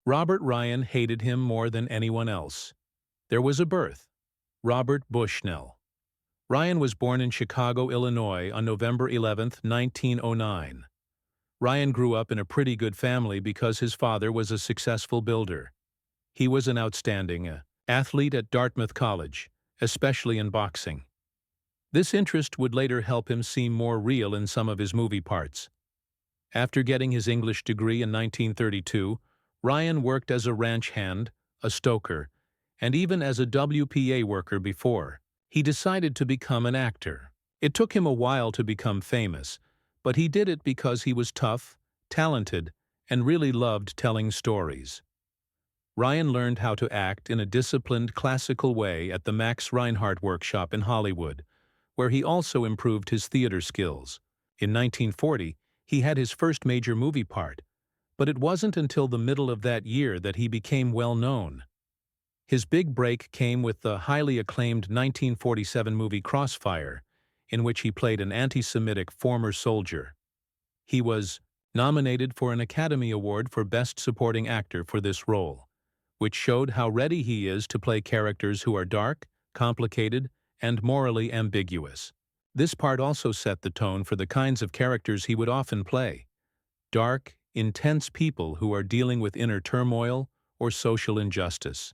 Robert Ryan hated him more than anyone else. There was a birth. Robert Bushnell. Ryan was born in Chicago, Illinois on November 11, 1909. Ryan grew up in a pretty good family because his father was a successful builder. He was an outstanding athlete at Dartmouth College, especially in boxing. This interest would later help him seem more real in some of his movie parts. After getting his English degree in 1932, Ryan worked as a ranch hand, a stoker, and even as a WPA worker before. He decided to become an actor. It took him a while to become famous, but he did it because he was tough, talented, and really loved telling stories. Ryan learned how to act in a disciplined, classical way at the Max Reinhardt workshop in Hollywood, where he also improved his theater skills. In 1940, he had his first major movie part, but it wasn't until the middle of that year that he became well known. His big break came with the highly acclaimed 1947 movie Crossfire, in which he played an anti-Semitic former soldier. He was nominated for an Academy Award for Best Supporting Actor for this role, which showed how ready he is to play characters who are dark, complicated, and morally ambiguous. This part also set the tone for the kinds of characters he would often play: dark, intense people who are dealing with inner turmoil or social injustice.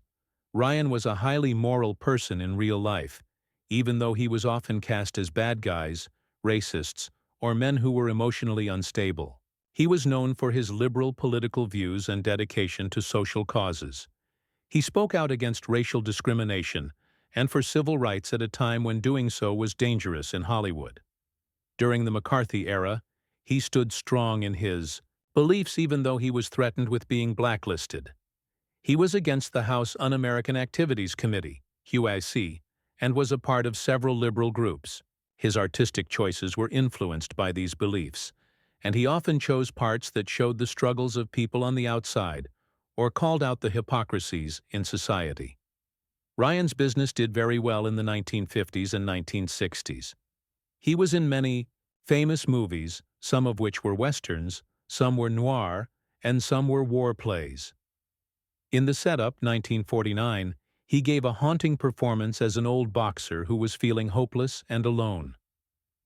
Ryan was a highly moral person in real life, even though he was often cast as bad guys, racists, or men who were emotionally unstable. He was known for his liberal political views and dedication to social causes. He spoke out against racial discrimination and for civil rights at a time when doing so was dangerous in Hollywood. During the McCarthy era, he stood strong in his beliefs even though he was threatened with being blacklisted. He was against the House Un-American Activities Committee, HUAC, and was a part of several liberal groups. His artistic choices were influenced by these beliefs, and he often chose parts that showed the struggles of people on the outside or called out the hypocrisies in society. Ryan's business did very well in the 1950s and 1960s. He was in many famous movies, some of which were westerns, some were noir, and some were war plays. In The Setup, 1949, he gave a haunting performance as an old boxer who was feeling hopeless and alone.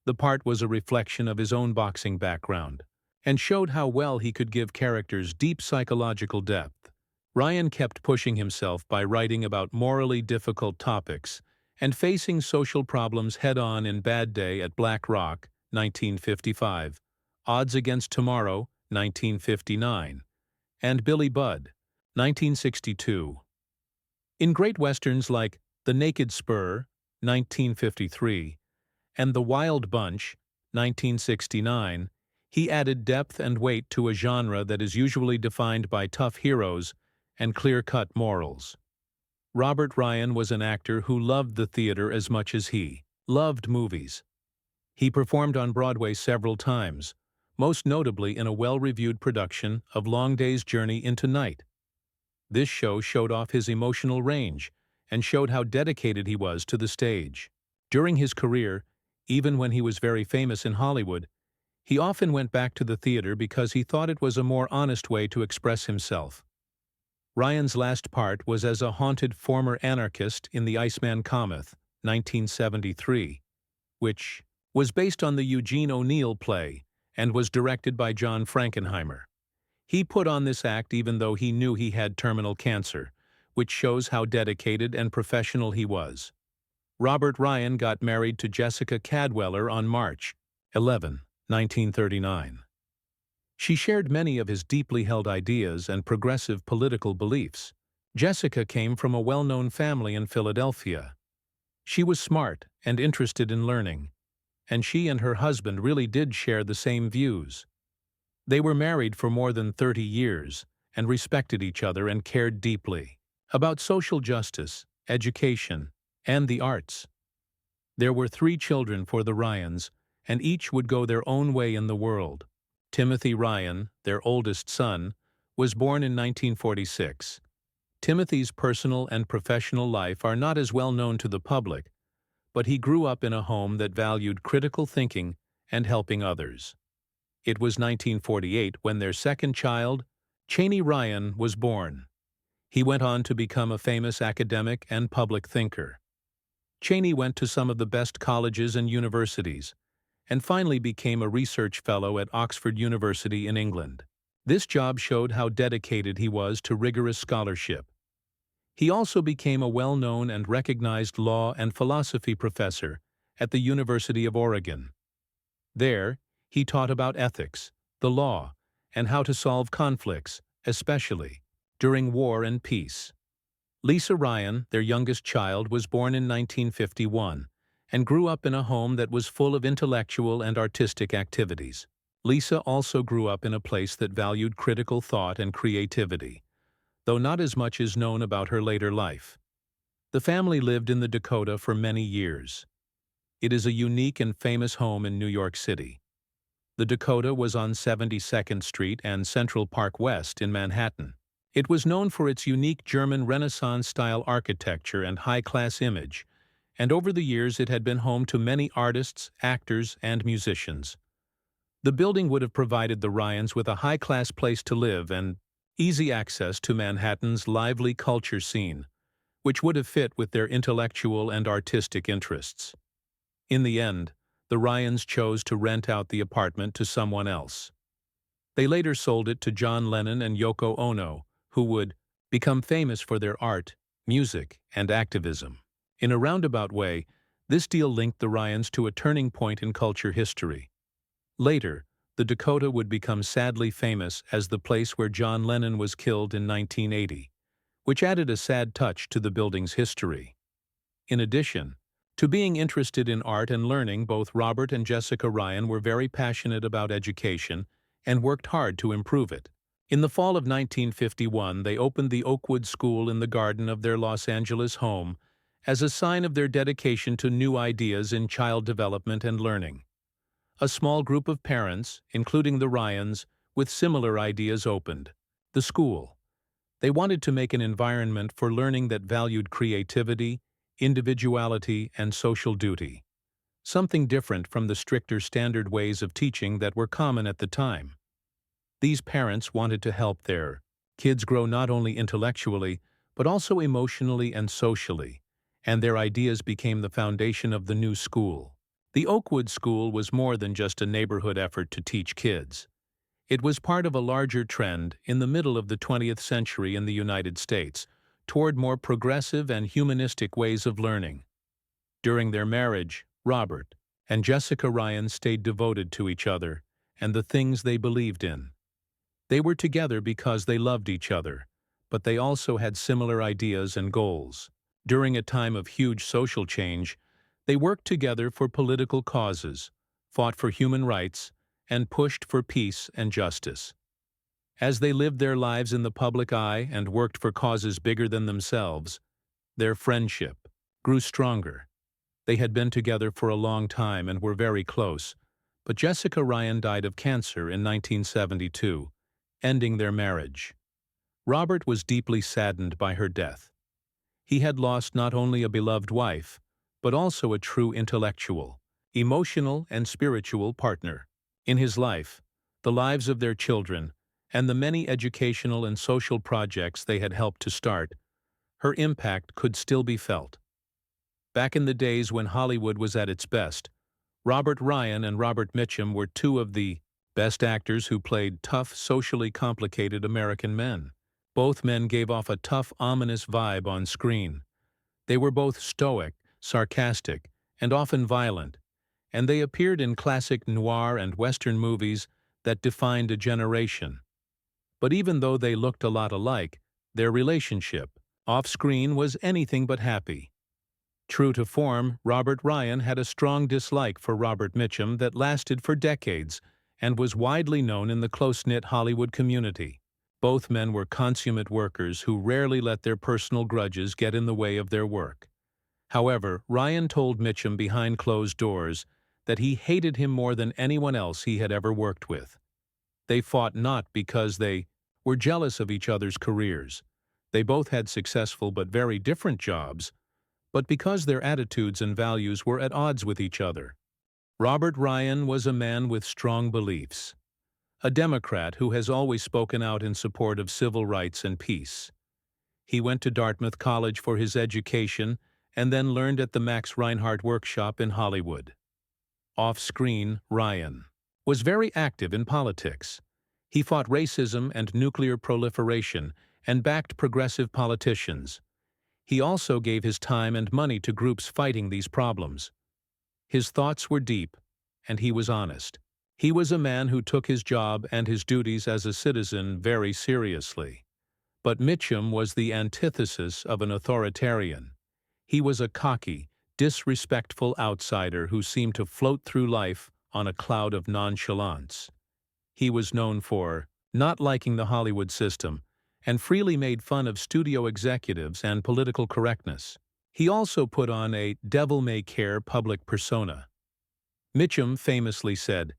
The part was a reflection of his own boxing background and showed how well he could give characters deep psychological depth. Ryan kept pushing himself by writing about morally difficult topics and facing social problems head-on in Bad Day at Black Rock, 1955, Odds Against Tomorrow, 1959, and Billy Budd, 1962. In great westerns like The Naked Spur, 1953, and The Wild Bunch, 1969, he added depth and weight to a genre that is usually defined by tough heroes and clear-cut morals. Robert Ryan was an actor who loved the theater as much as he loved movies. He performed on Broadway several times, most notably in a well-reviewed production of Long Day's Journey into Night. This show showed off his emotional range and showed how dedicated he was to the stage. During his career, even when he was very famous in Hollywood, he often went back to the theater because he thought it was a more honest way to express himself. Ryan's last part was as a haunted former anarchist in The Iceman Cometh, 1973, which was based on the Eugene O'Neill play and was directed by John Frankenheimer. He put on this act even though he knew he had terminal cancer, which shows how dedicated and professional he was. Robert Ryan got married to Jessica Cadwallader on March 11, 1939. She shared many of his deeply held ideas and progressive political beliefs. Jessica came from a well-known family in Philadelphia. She was smart and interested in learning, and she and her husband really did share the same views. They were married for more than 30 years and respected each other and cared deeply about social justice, education, and the arts. There were 3 children for the Ryans, and each would go their own way in the world. Timothy Ryan, their oldest son, was born in 1946. Timothy's personal and professional life are not as well known to the public, but he grew up in a home that valued critical thinking and helping others. It was 1948 when their second child, Cheney Ryan was born. He went on to become a famous academic and public thinker. Cheney went to some of the best colleges and universities, and finally became a research fellow at Oxford University in England. This job showed how dedicated he was to rigorous scholarship. He also became a well-known and recognized law and philosophy professor at the University of Oregon. There, he taught about ethics, the law, and how to solve conflicts, especially during war and peace. Lisa Ryan, their youngest child, was born in 1951 and grew up in a home that was full of intellectual and artistic activities. Lisa also grew up in a place that valued critical thought and creativity, though not as much is known about her later life. The family lived in the Dakota for many years. It is a unique and famous home in New York City. The Dakota was on 72nd Street and Central Park West in Manhattan. It was known for its unique German Renaissance-style architecture and high-class image, and over the years it had been home to many artists, actors, and musicians. The building would have provided the Ryans with a high-class place to live and easy access to Manhattan's lively culture scene, which would have fit with their intellectual and artistic interests. In the end, the Ryans chose to rent out the apartment to someone else. They later sold it to John Lennon and Yoko Ono, who would become famous for their art, music, and activism. In a roundabout way, this deal linked the Ryans to a turning point in culture history. Later, the Dakota would become sadly famous as the place where John Lennon was killed in 1980, which added a sad touch to the building's history. In addition to being interested in art and learning, both Robert and Jessica Ryan were very passionate about education and worked hard to improve it. In the fall of 1951, they opened the Oakwood School in the garden of their Los Angeles home as a sign of their dedication to new ideas in child development and learning. A small group of parents, including the Ryans, with similar ideas opened the school. They wanted to make an environment for learning that valued creativity, individuality, and social duty, something different from the stricter standard ways of teaching that were common at the time. These parents wanted to help their kids grow not only intellectually, but also emotionally and socially, and their ideas became the foundation of the new school. The Oakwood School was more than just a neighborhood effort to teach kids. It was part of a larger trend in the middle of the 20th century in the United States toward more progressive and humanistic ways of learning. During their marriage, Robert and Jessica Ryan stayed devoted to each other and the things they believed in. They were together because they loved each other, but they also had similar ideas and goals. During a time of huge social change, they worked together for political causes, fought for human rights, and pushed for peace and justice. As they lived their lives in the public eye and worked for causes bigger than themselves, their friendship grew stronger. They had been together for a long time and were very close, but Jessica Ryan died of cancer in 1972, ending their marriage. Robert was deeply saddened by her death. He had lost not only a beloved wife, but also a true intellectual, emotional, and spiritual partner. In his life, the lives of their children, and the many educational and social projects they had helped to start, her impact could still be felt. Back in the days when Hollywood was at its best, Robert Ryan and Robert Mitchum were two of the best actors who played tough, socially complicated American men. Both men gave off a tough, ominous vibe on screen. They were both stoic, sarcastic, and often violent, and they appeared in classic noir and Western movies that defined a generation. But even though they looked a lot alike, their relationship, off-screen, was anything but happy. True to form, Robert Ryan had a strong dislike for Robert Mitchum that lasted for decades and was widely known in the close-knit Hollywood community. Both men were consummate workers who rarely let their personal grudges get in the way of their work. However, Ryan told Mitchum behind closed doors that he hated him more than anyone else he had ever worked with. They fought not because they were jealous of each other's careers. They both had successful but very different jobs, but because their attitudes and values were at odds with each other. Robert Ryan was a man with strong beliefs. a Democrat who has always spoken out in support of civil rights and peace. He went to Dartmouth College for his education and then learned at the Max Reinhardt Workshop in Hollywood. Off-screen, Ryan was very active in politics. He fought racism and nuclear proliferation and backed progressive politicians. He also gave his time and money to groups fighting these problems. His thoughts were deep, and he was honest. He was a man who took his job and his duties as a citizen very seriously. But Mitchum was the antithesis of an authoritarian. He was a cocky, disrespectful outsider who seemed to float through life on a cloud of nonchalance. He was known for not liking the Hollywood system and freely made fun of studio executives and political correctness. He also put on a devil-may-care public persona. Mitchum famously said,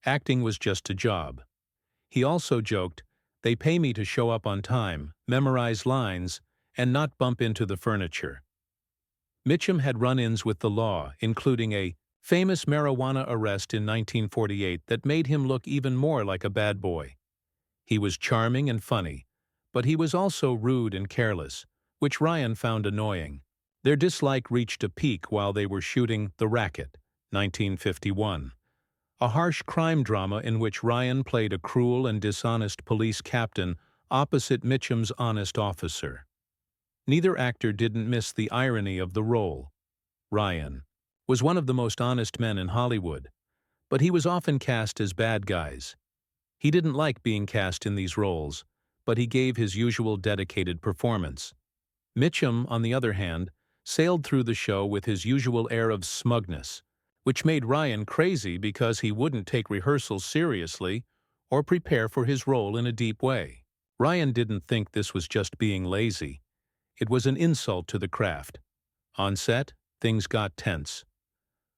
"Acting was just a job." He also joked, "They pay me to show up on time, memorize lines, and not bump into the furniture." Mitchum had run-ins with the law, including a famous marijuana arrest in 1948 that made him look even more like a bad boy. He was charming and funny, but he was also rude and careless, which Ryan found annoying. Their dislike reached a peak while they were shooting The Racket, 1951, a harsh crime drama in which Ryan played a cruel and dishonest police captain opposite Mitchum's honest officer. Neither actor didn't miss the irony of the role. Ryan was one of the most honest men in Hollywood, but he was often cast as bad guys. He didn't like being cast in these roles, but he gave his usual dedicated performance. Mitchum, on the other hand, sailed through the show with his usual air of smugness, which made Ryan crazy because he wouldn't take rehearsals seriously or prepare for his role in a deep way. Ryan didn't think this was just being lazy. It was an insult to the craft. On set, things got tense.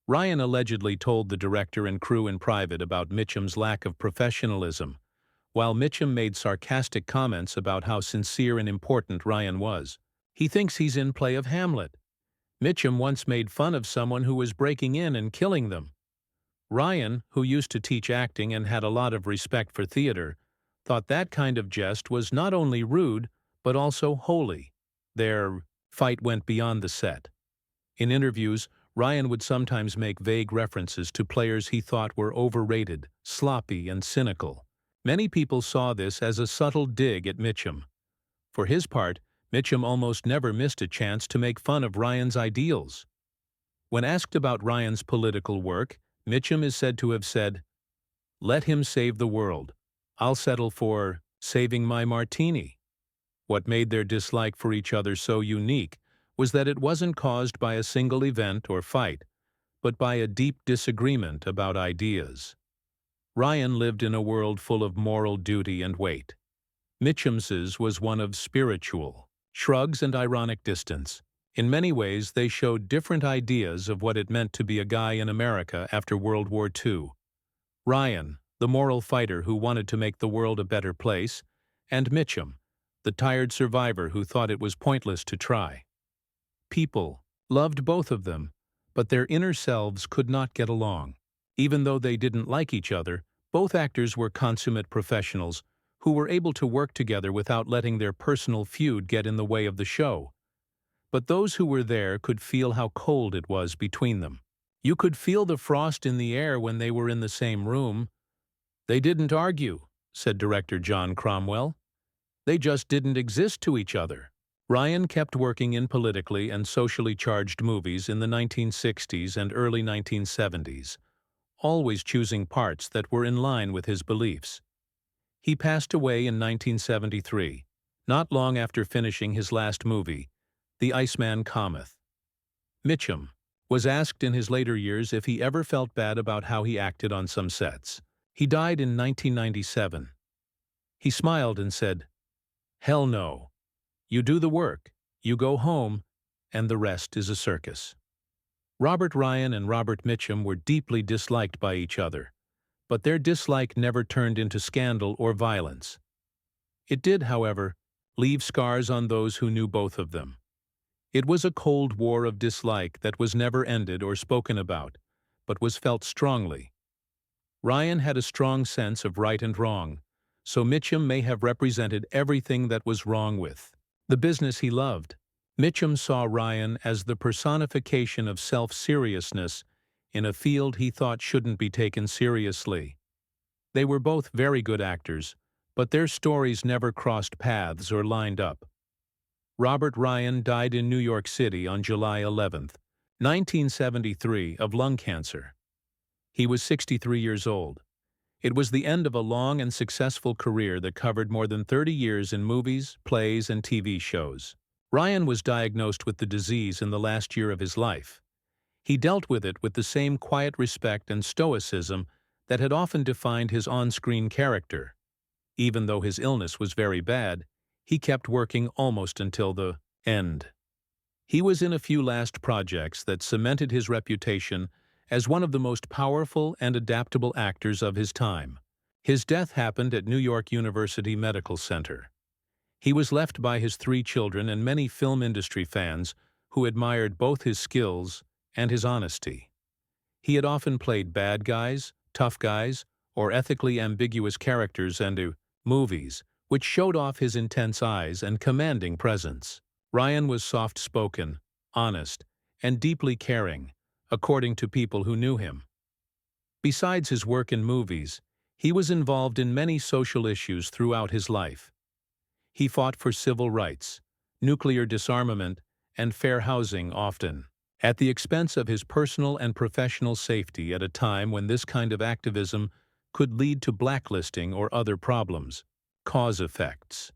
Ryan allegedly told the director and crew in private about Mitchum's lack of professionalism, while Mitchum made sarcastic comments about how sincere and important Ryan was. He thinks he's in play of Hamlet. Mitchum once made fun of someone who was breaking in and killing them. Ryan, who used to teach acting and had a lot of respect for theater, thought that kind of jest was not only rude, but also holy. Their fight went beyond the set. In interviews, Ryan would sometimes make vague references to players he thought were overrated, sloppy, and cynical. Many people saw this as a subtle dig at Mitchum. For his part, Mitchum almost never missed a chance to make fun of Ryan's ideals. When asked about Ryan's political work, Mitchum is said to have said, "Let him save the world. I'll settle for saving my martini." What made their dislike for each other so unique was that it wasn't caused by a single event or fight, but by a deep disagreement about ideas. Ryan lived in a world full of moral duty and weight. Mitchum's was one of spiritual shrugs and ironic distance. In many ways, they showed different ideas of what it meant to be a guy in America after World War II. Ryan, the moral fighter who wanted to make the world a better place, and Mitchum, the tired survivor who thought it was pointless to try. People loved both of them, but their inner selves could not get along. Even though they didn't like each other, both actors were consummate professionals who were able to work together without letting their personal feud get in the way of the show. But those who were there could feel how cold it was between them. You could feel the frost in the air when they were in the same room. "They didn't argue," said director John Cromwell. "They just didn't exist to each other." Ryan kept working in politically and socially charged movies in the 1960s and early 1970s, always choosing parts that were in line with his beliefs. He passed away in 1973, not long after finishing his last movie, The Iceman Cometh. Mitchum was asked in his later years if he ever felt bad about how he acted on some sets. He died in 1997. He smiled and said, "Hell no. You do the work, you go home, and the rest is a circus." Robert Ryan and Robert Mitchum were deeply disliked by each other, but their dislike never turned into scandal or violence. It did, however, leave scars on those who knew both of them. It was a cold war of dislike that was never ended or spoken about, but was felt strongly. Ryan had a strong sense of right and wrong, so Mitchum may have represented everything that was wrong with the business he loved. Mitchum saw Ryan as the personification of self-seriousness in a field he thought shouldn't be taken seriously. They were both very good actors, but their stories never crossed paths or lined up. Robert Ryan died in New York City on July 11, 1973, of lung cancer. He was 63 years old. It was the end of a long and successful career that covered more than 30 years in movies, plays, and TV shows. Ryan was diagnosed with the disease in the last year of his life. He dealt with it with the same quiet respect and stoicism that had often defined his on-screen character. Even though his illness was very bad, he kept working almost until the end. He was in a few last projects that cemented his reputation as one of the most powerful and adaptable actors of his time. His death happened at New York University Medical Center. He was left by his 3 children and many film industry fans who admired both his skills and his honesty. He had often played bad guys, tough guys, or ethically ambiguous characters in movies, which showed off his intense eyes and commanding presence. Ryan was soft-spoken, honest, and deeply caring, according to people who knew him. Besides his work in movies, he was involved in many social issues throughout his life. He fought for civil rights, nuclear disarmament, and fair housing, often at the expense of his personal and professional safety at a time when this kind of activism could lead to blacklisting or other problems. Cause effects.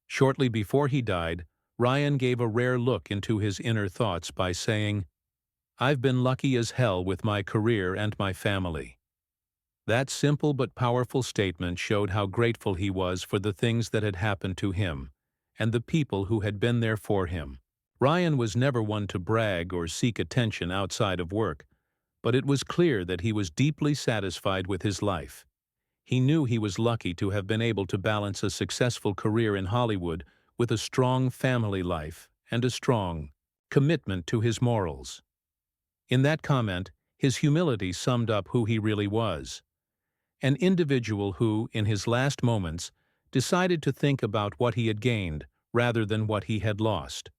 Shortly before he died, Ryan gave a rare look into his inner thoughts by saying, "I've been lucky as hell with my career and my family." That simple but powerful statement showed how grateful he was for the things that had happened to him and the people who had been there for him. Ryan was never one to brag or seek attention outside of work, but it was clear that he was deeply satisfied with his life. He knew he was lucky to have been able to balance a successful career in Hollywood with a strong family life and a strong commitment to his morals. In that comment, his humility summed up who he really was. An individual who, in his last moments, decided to think about what he had gained rather than what he had lost.